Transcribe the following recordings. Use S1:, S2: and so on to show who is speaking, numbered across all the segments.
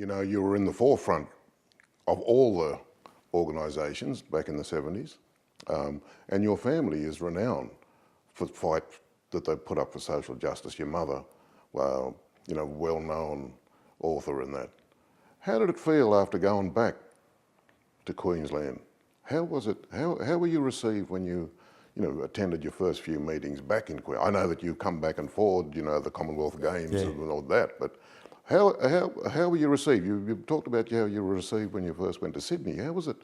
S1: You know, you were in the forefront of all the organisations back in the 70s, and your family is renowned for the fight that they put up for social justice. Your mother, well, you know, well-known author in that. How did it feel after going back to Queensland? How was it? How were you received when you attended your first few meetings back in Queensland? I know that you come back and forward, you know, the Commonwealth Games and all that, but how were you received? You talked about how you were received when you first went to Sydney. How was it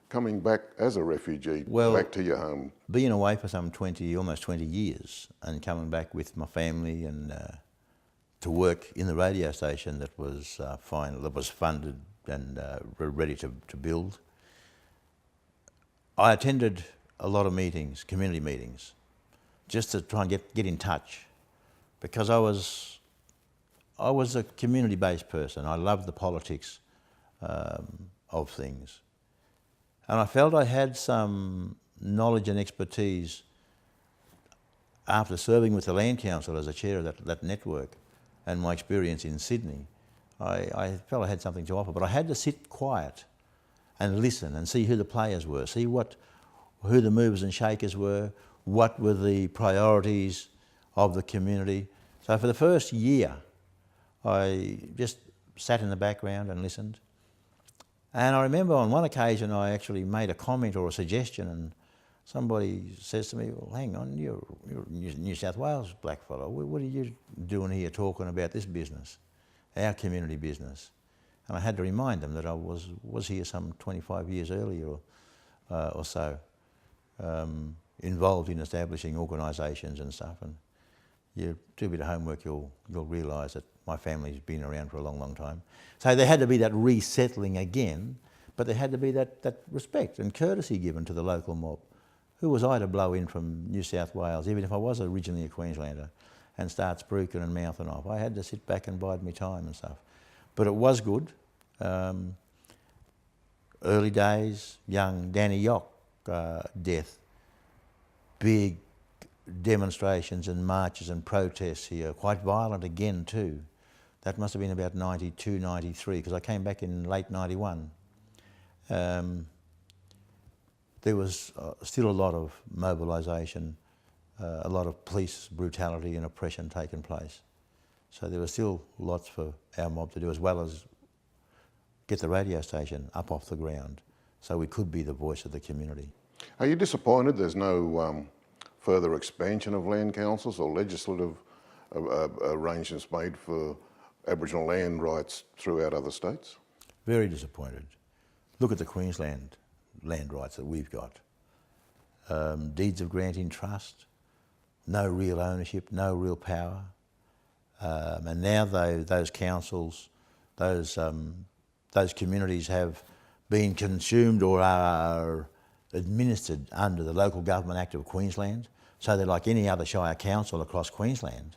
S1: coming back as a refugee back to your home?
S2: Being away for some almost 20 years and coming back with my family and to work in the radio station that was funded and ready to build. I attended a lot of meetings, community meetings, just to try and get in touch, because I was a community-based person. I loved the politics of things. And I felt I had some knowledge and expertise after serving with the Land Council as a chair of that network and my experience in Sydney. I felt I had something to offer, but I had to sit quiet and listen and see who the players were, see who the movers and shakers were, what were the priorities of the community. So for the first year, I just sat in the background and listened. And I remember on one occasion I actually made a comment or a suggestion, and somebody says to me, well, hang on, you're a New South Wales blackfellow. What are you doing here talking about this business, our community business? And I had to remind them that I was here some 25 years earlier or so, involved in establishing organisations and stuff. And you do a bit of homework, you'll realise that my family's been around for a long, long time. So there had to be that resettling again, but there had to be that respect and courtesy given to the local mob. Who was I to blow in from New South Wales, even if I was originally a Queenslander, and start spruiking and mouthing off? I had to sit back and bide my time and stuff. But it was good. Early days, young Danny Yock death, big demonstrations and marches and protests here, quite violent again too. That must have been about 92, 93, because I came back in late 91. There was still a lot of mobilisation, a lot of police brutality and oppression taking place. So there was still lots for our mob to do, as well as get the radio station up off the ground so we could be the voice of the community.
S1: Are you disappointed there's no further expansion of land councils or legislative arrangements made for Aboriginal land rights throughout other states?
S2: Very disappointed. Look at the Queensland land rights that we've got. Deeds of grant in trust, no real ownership, no real power. And now those councils, those communities have been consumed or are administered under the Local Government Act of Queensland, so they're like any other shire council across Queensland,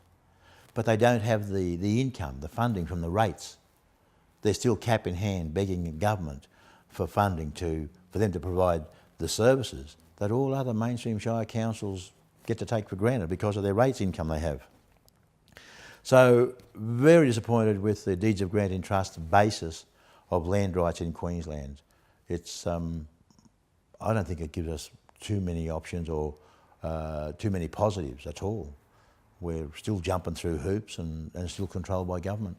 S2: but they don't have the income, the funding from the rates. They're still cap in hand begging the government for funding for them to provide the services that all other mainstream shire councils get to take for granted because of their rates income they have. So very disappointed with the Deeds of Grant in Trust basis of land rights in Queensland. It's I don't think it gives us too many options or too many positives at all. We're still jumping through hoops and still controlled by government.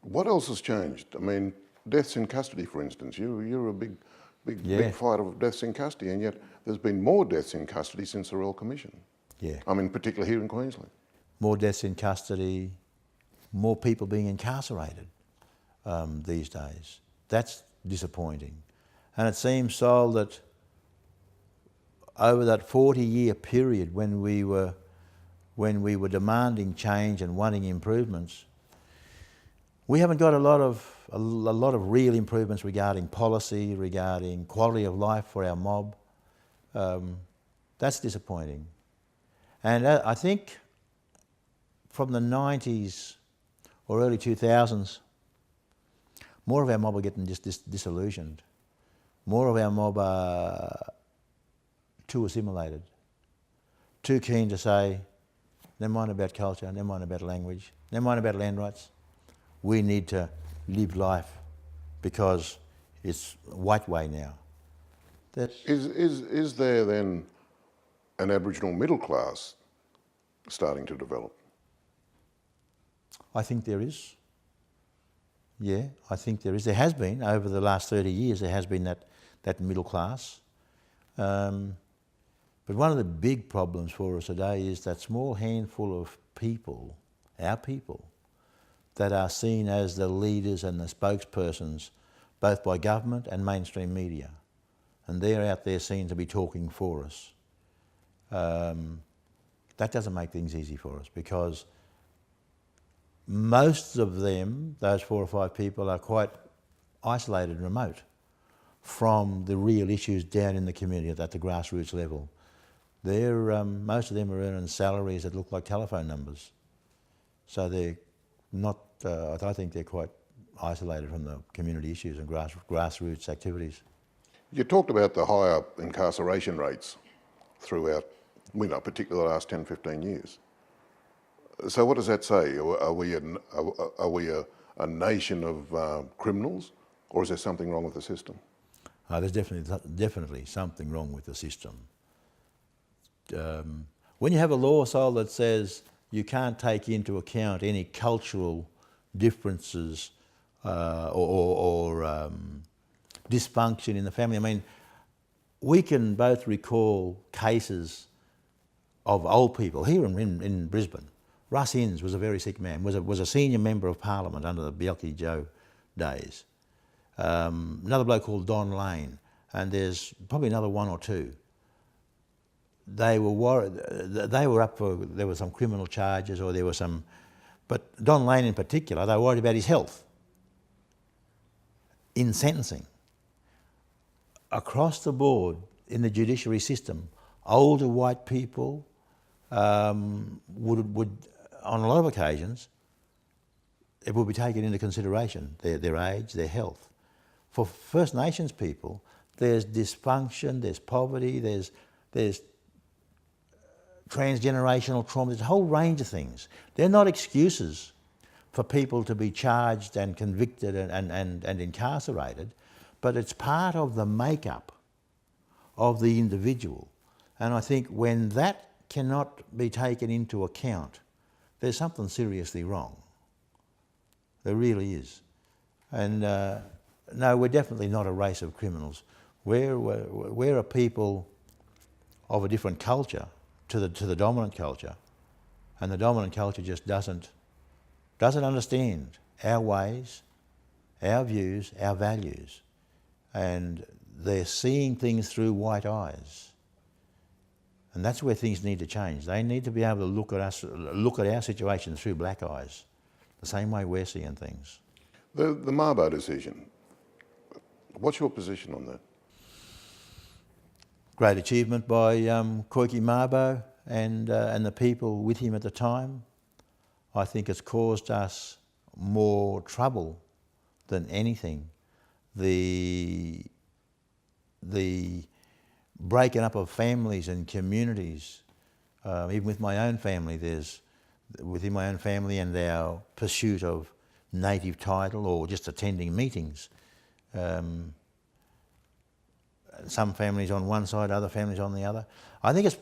S1: What else has changed? I mean, deaths in custody, for instance. You're a big fighter of deaths in custody, and yet there's been more deaths in custody since the Royal Commission.
S2: Yeah.
S1: I mean, particularly here in Queensland.
S2: More deaths in custody, more people being incarcerated these days. That's disappointing. And it seems so that over that 40-year period when we were demanding change and wanting improvements, we haven't got a lot of real improvements regarding policy, regarding quality of life for our mob. That's disappointing. And I think from the 90s or early 2000s, more of our mob are getting just disillusioned. More of our mob are too assimilated, too keen to say, never mind about culture, never mind about language, never mind about land rights. we need to live life because it's white way now.
S1: Is there then an Aboriginal middle class starting to develop?
S2: I think there is. Yeah, I think there is. There has been, over the last 30 years, there has been that middle class. But one of the big problems for us today is that small handful of people, our people, that are seen as the leaders and the spokespersons, both by government and mainstream media. And they're out there seen to be talking for us. That doesn't make things easy for us, because most of them, those 4 or 5 people, are quite isolated and remote from the real issues down in the community at the grassroots level. Most of them are earning salaries that look like telephone numbers. So they're not, I think they're quite isolated from the community issues and grassroots activities.
S1: You talked about the higher incarceration rates throughout, particularly the last 10, 15 years. So what does that say? Are we a nation of criminals, or is there something wrong with the system?
S2: There's definitely something wrong with the system. When you have a law, Sol, that says you can't take into account any cultural differences or dysfunction in the family. I mean, we can both recall cases of old people here in Brisbane. Russ Innes was a very sick man, was a senior member of Parliament under the Bielke Joe days. Another bloke called Don Lane, and there's probably another 1 or 2. They were worried, they were up for, there were some criminal charges, or there were some, but Don Lane in particular, they were worried about his health in sentencing. Across the board in the judiciary system, older white people would, on a lot of occasions, it would be taken into consideration, their age, their health. For First Nations people, there's dysfunction, there's poverty, there's transgenerational trauma, there's a whole range of things. They're not excuses for people to be charged and convicted and incarcerated, but it's part of the makeup of the individual. And I think when that cannot be taken into account, there's something seriously wrong. There really is. And no, we're definitely not a race of criminals. We're a people of a different culture to the dominant culture, and the dominant culture just doesn't understand our ways, our views, our values, and they're seeing things through white eyes. And that's where things need to change. They need to be able to look at our situation through black eyes, the same way we're seeing things.
S1: The Mabo decision, what's your position on that?
S2: Great achievement by Koiki Mabo and the people with him at the time. I think it's caused us more trouble than anything. The breaking up of families and communities, even with my own family, within my own family and our pursuit of native title or just attending meetings. Some families on one side, other families on the other. I think it's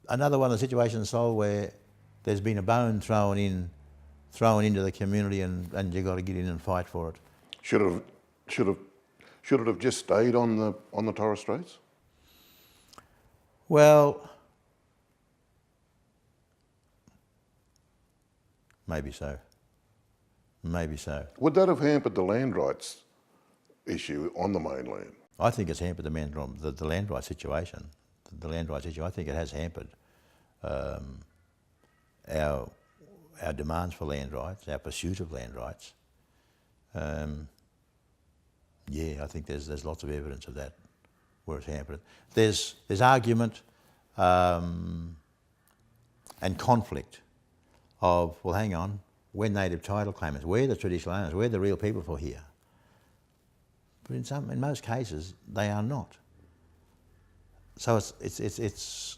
S2: another one of the situations, Sol, where there's been a bone thrown into the community, and you've got to get in and fight for it.
S1: Should it have just stayed on the Torres Straits?
S2: Well, maybe so. Maybe so.
S1: Would that have hampered the land rights issue on the mainland?
S2: I think it's hampered the land rights situation. The land rights issue, I think it has hampered our demands for land rights, our pursuit of land rights. Yeah, I think there's lots of evidence of that where it's hampered. There's argument and conflict of, well, hang on, we're native title claimants, we're the traditional owners, we're the real people for here. But in most cases, they are not. So it's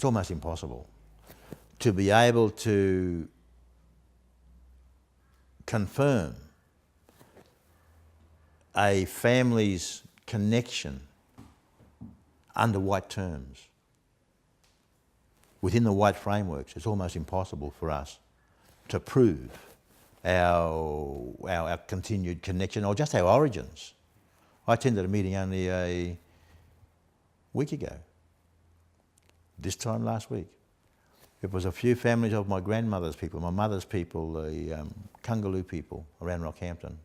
S2: almost impossible to be able to confirm a family's connection under white terms, within the white frameworks, it's almost impossible for us to prove our continued connection or just our origins. I attended a meeting only a week ago, this time last week. It was a few families of my grandmother's people, my mother's people, the Kungaloo people around Rockhampton.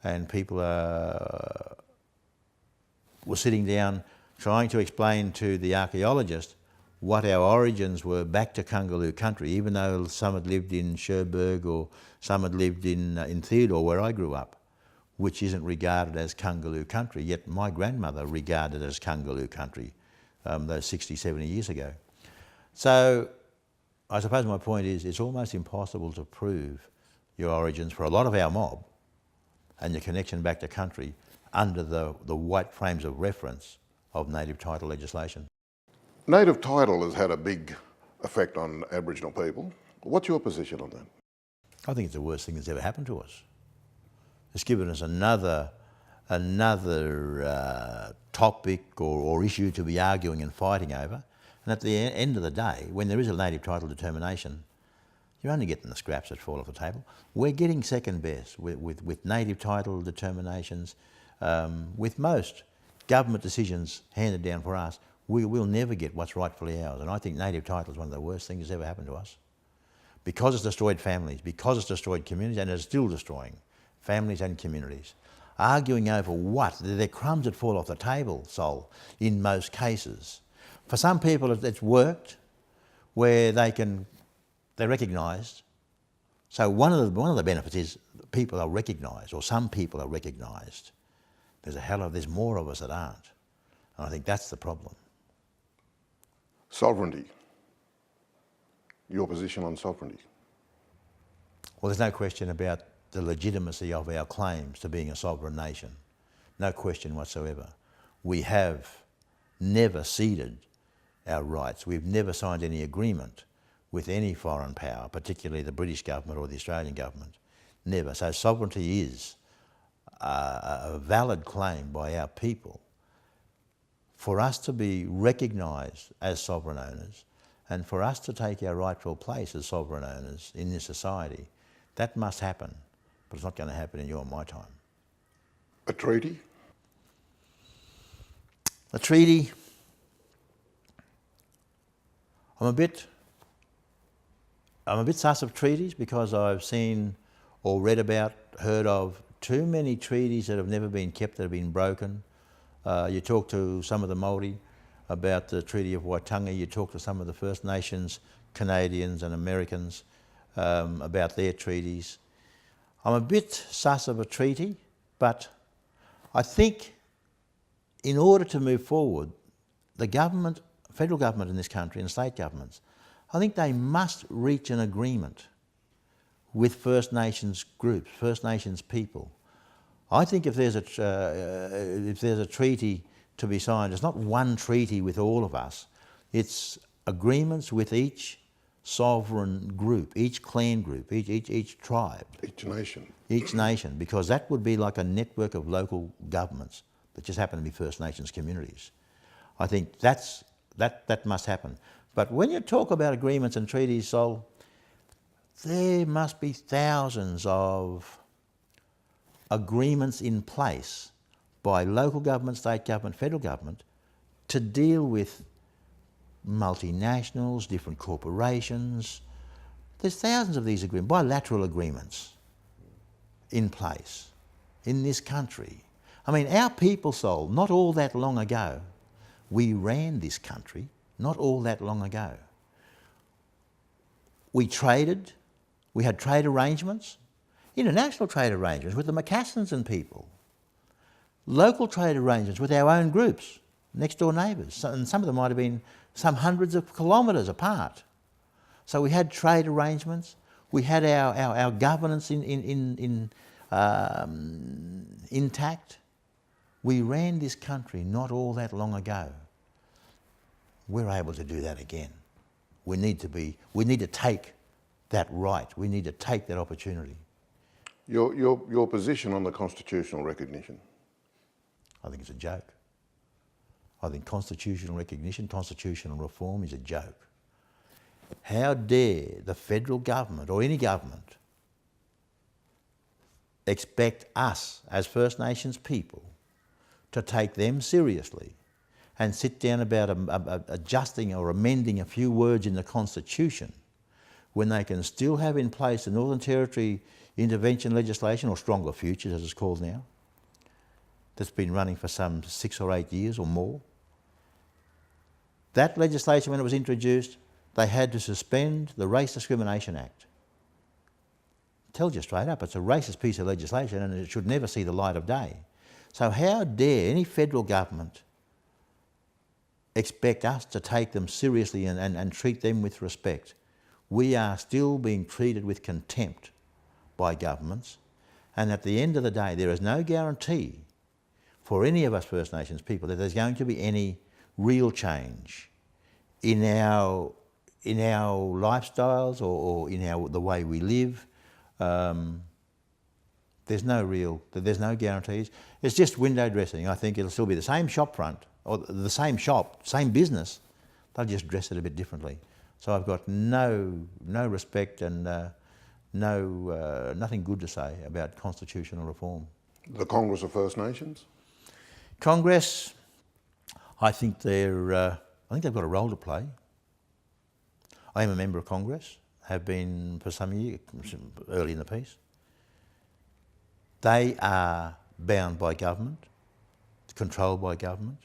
S2: And people were sitting down trying to explain to the archaeologist what our origins were back to Kungaloo country, even though some had lived in Cherbourg or some had lived in Theodore, where I grew up, which isn't regarded as Kungaloo country, yet my grandmother regarded it as Kungaloo country those 60, 70 years ago. So I suppose my point is it's almost impossible to prove your origins for a lot of our mob and your connection back to country under the white frames of reference of native title legislation.
S1: Native title has had a big effect on Aboriginal people. What's your position on that?
S2: I think it's the worst thing that's ever happened to us. It's given us another topic or issue to be arguing and fighting over. And at the end of the day, when there is a native title determination, you're only getting the scraps that fall off the table. We're getting second best with native title determinations. With most government decisions handed down for us, we'll never get what's rightfully ours. And I think native title is one of the worst things that's ever happened to us. Because it's destroyed families, because it's destroyed communities, and it's still destroying families and communities. Arguing over what? They're crumbs that fall off the table, Sol, in most cases. For some people it's worked where they're recognised. So one of the benefits is people are recognised, or some people are recognised. There's more of us that aren't. And I think that's the problem.
S1: Sovereignty. Your position on sovereignty?
S2: Well, there's no question about the legitimacy of our claims to being a sovereign nation. No question whatsoever. We have never ceded our rights. We've never signed any agreement with any foreign power, particularly the British government or the Australian government. Never. So sovereignty is a valid claim by our people. For us to be recognised as sovereign owners and for us to take our rightful place as sovereign owners in this society, that must happen. But it's not going to happen in your and my time.
S1: A treaty?
S2: A treaty, I'm a bit sus of treaties because I've seen or read about, heard of too many treaties that have never been kept, that have been broken. You talk to some of the Māori about the Treaty of Waitangi, you talk to some of the First Nations, Canadians and Americans about their treaties. I'm a bit sus of a treaty, but I think in order to move forward, the government, federal government in this country and state governments, I think they must reach an agreement with First Nations groups, First Nations people. I think if there's a treaty to be signed, it's not one treaty with all of us, it's agreements with each sovereign group, each clan group, each tribe.
S1: Each nation.
S2: Each nation, because that would be like a network of local governments that just happen to be First Nations communities. I think that must happen. But when you talk about agreements and treaties, Sol, there must be thousands of agreements in place by local government, state government, federal government to deal with multinationals, different corporations. There's thousands of these agreements, bilateral agreements in place in this country. I mean, our people, Sol, not all that long ago, we ran this country, not all that long ago. We traded, we had trade arrangements, international trade arrangements with the Macassans and people, local trade arrangements with our own groups, next door neighbours, and some of them might have been some hundreds of kilometres apart. So we had trade arrangements, we had our governance intact. We ran this country not all that long ago. We're able to do that again. We need to take that right. We need to take that opportunity.
S1: Your position on the constitutional recognition?
S2: I think it's a joke. I think constitutional recognition, constitutional reform is a joke. How dare the federal government or any government expect us as First Nations people to take them seriously and sit down about adjusting or amending a few words in the Constitution when they can still have in place the Northern Territory intervention legislation, or Stronger Futures as it's called now, that's been running for some 6 or 8 years or more. That legislation, when it was introduced, they had to suspend the Race Discrimination Act. Tells you straight up, it's a racist piece of legislation and it should never see the light of day. So how dare any federal government expect us to take them seriously and treat them with respect? We are still being treated with contempt by governments, and at the end of the day there is no guarantee for any of us First Nations people that there's going to be any real change in our lifestyles or in the way we live. There's no guarantees. It's just window dressing. I think it'll still be the same shop front, or the same shop, same business. They'll just dress it a bit differently. So I've got no respect and nothing good to say about constitutional reform.
S1: The Congress of First Nations?
S2: Congress, I think they've got a role to play. I am a member of Congress, have been for some years, early in the piece. They are bound by government, controlled by government.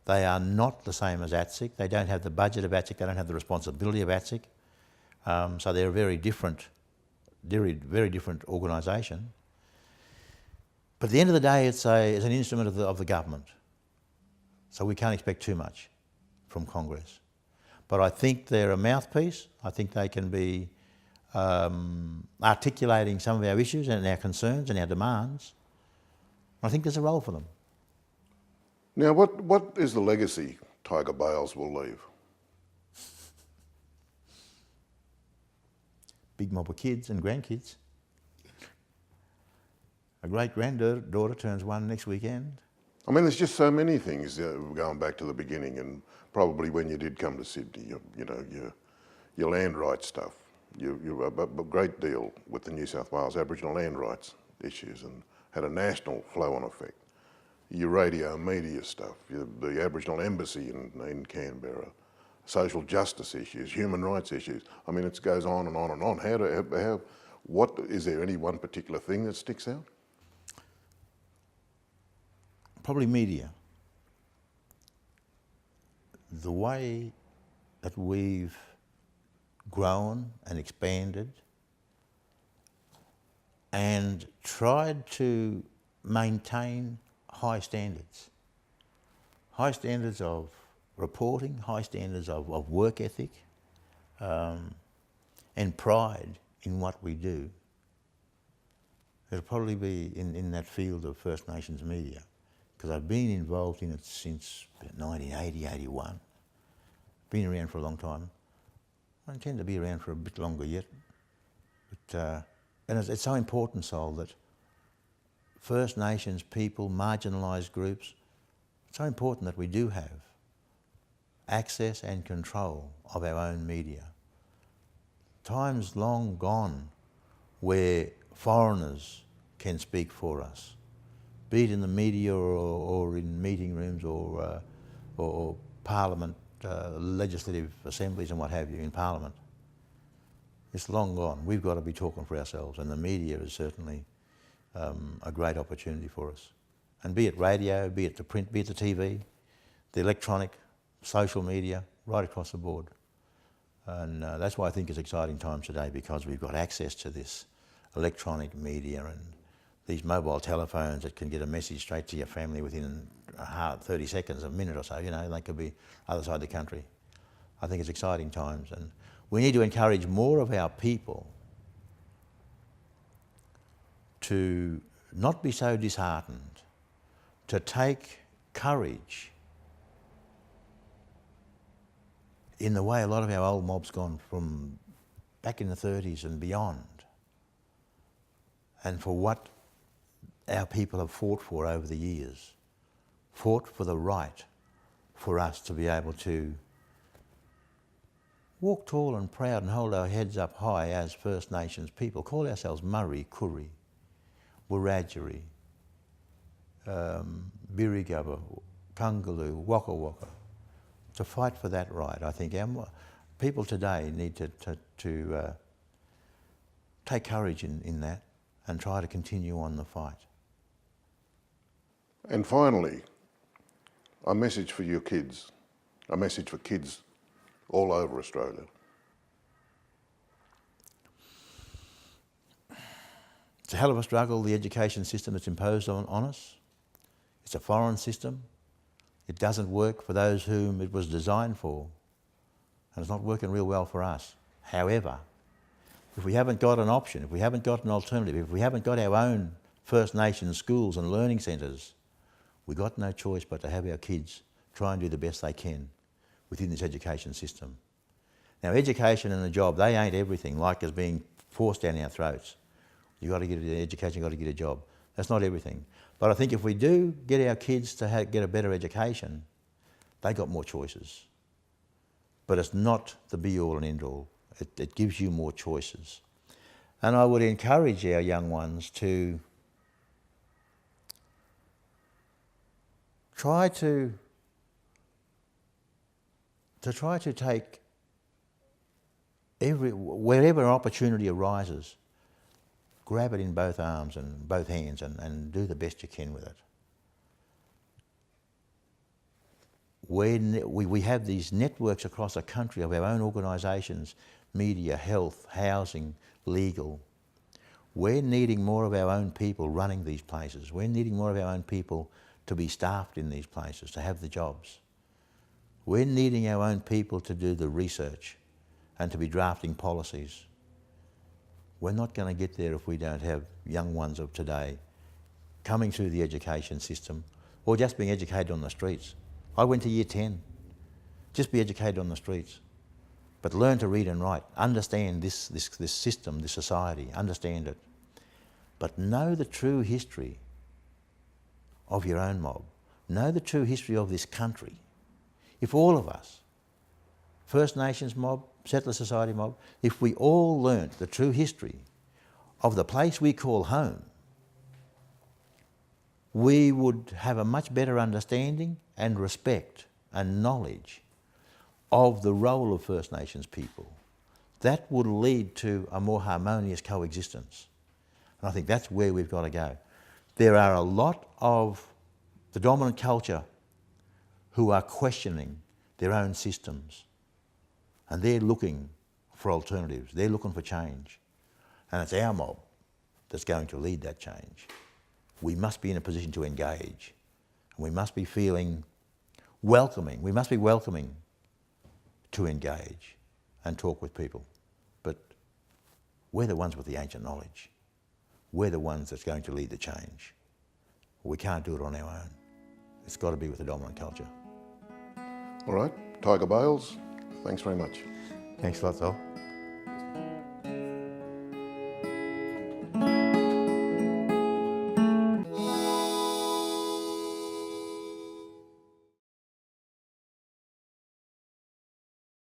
S2: They are not the same as ATSIC. They don't have the budget of ATSIC. They don't have the responsibility of ATSIC. So they're a very different organisation. But at the end of the day, it's an instrument of the government. So we can't expect too much from Congress. But I think they're a mouthpiece. I think they can be articulating some of our issues and our concerns and our demands. I think there's a role for them.
S1: Now, what is the legacy Tiga Bayles will leave?
S2: Big mob of kids and grandkids. A great-granddaughter turns 1 next weekend.
S1: I mean, there's just so many things going back to the beginning, and probably when you did come to Sydney, your land rights stuff, you a great deal with the New South Wales Aboriginal land rights issues and had a national flow-on effect. Your radio and media stuff, the Aboriginal Embassy in Canberra, social justice issues, human rights issues. I mean, it goes on and on and on. Is there any one particular thing that sticks out?
S2: Probably media. The way that we've grown and expanded and tried to maintain high standards of reporting, high standards of work ethic, and pride in what we do. It'll probably be in that field of First Nations media, because I've been involved in it since 1980, 81. Been around for a long time. I intend to be around for a bit longer yet. But, and it's so important, Sol, that First Nations people, marginalised groups, it's so important that we do have access and control of our own media. Time's long gone where foreigners can speak for us, be it in the media or in meeting rooms or Parliament, legislative assemblies and what have you in Parliament. It's long gone. We've got to be talking for ourselves, and the media is certainly a great opportunity for us. And be it radio, be it the print, be it the TV, the electronic, social media, right across the board. And that's why I think it's exciting times today, because we've got access to this electronic media and these mobile telephones that can get a message straight to your family within 30 seconds, a minute or so, they could be other side of the country. I think it's exciting times, and we need to encourage more of our people to not be so disheartened, to take courage in the way a lot of our old mobs gone from back in the 30s and beyond. and for what our people have fought for over the years. Fought for the right for us to be able to walk tall and proud and hold our heads up high as First Nations people. Call ourselves Murri, Kuri, Wiradjuri, Birigubba, Kungaloo, Waka Waka. To fight for that right, I think our people today need to take courage in that and try to continue on the fight.
S1: And finally, a message for your kids, a message for kids all over Australia.
S2: It's a hell of a struggle, the education system that's imposed on us. It's a foreign system. It doesn't work for those whom it was designed for, and it's not working real well for us. However, if we haven't got an option, if we haven't got an alternative, if we haven't got our own First Nations schools and learning centres, we've got no choice but to have our kids try and do the best they can within this education system. Now, education and a job, they ain't everything, like as being forced down our throats. You've got to get an education, you've got to get a job. That's not everything. But I think if we do get our kids to get a better education, they got more choices. But it's not the be-all and end-all. It gives you more choices. And I would encourage our young ones to try to take wherever an opportunity arises, grab it in both arms and both hands and do the best you can with it. We have these networks across the country of our own organisations, media, health, housing, legal. We're needing more of our own people running these places. We're needing more of our own people to be staffed in these places, to have the jobs. We're needing our own people to do the research and to be drafting policies. We're not going to get there if we don't have young ones of today coming through the education system or just being educated on the streets. I went to year 10. Just be educated on the streets. But learn to read and write. Understand this system, this society. Understand it. But know the true history of your own mob. Know the true history of this country. If all of us, First Nations mob, Settler Society mob, if we all learnt the true history of the place we call home, we would have a much better understanding and respect and knowledge of the role of First Nations people. That would lead to a more harmonious coexistence. And I think that's where we've got to go. There are a lot of the dominant culture who are questioning their own systems, and they're looking for alternatives. They're looking for change. And it's our mob that's going to lead that change. We must be in a position to engage. And we must be feeling welcoming. We must be welcoming to engage and talk with people. But we're the ones with the ancient knowledge. We're the ones that's going to lead the change. We can't do it on our own. It's got to be with the dominant culture.
S1: All right, Tiga Bayles, thanks very much.
S2: Thanks a lot, Sol.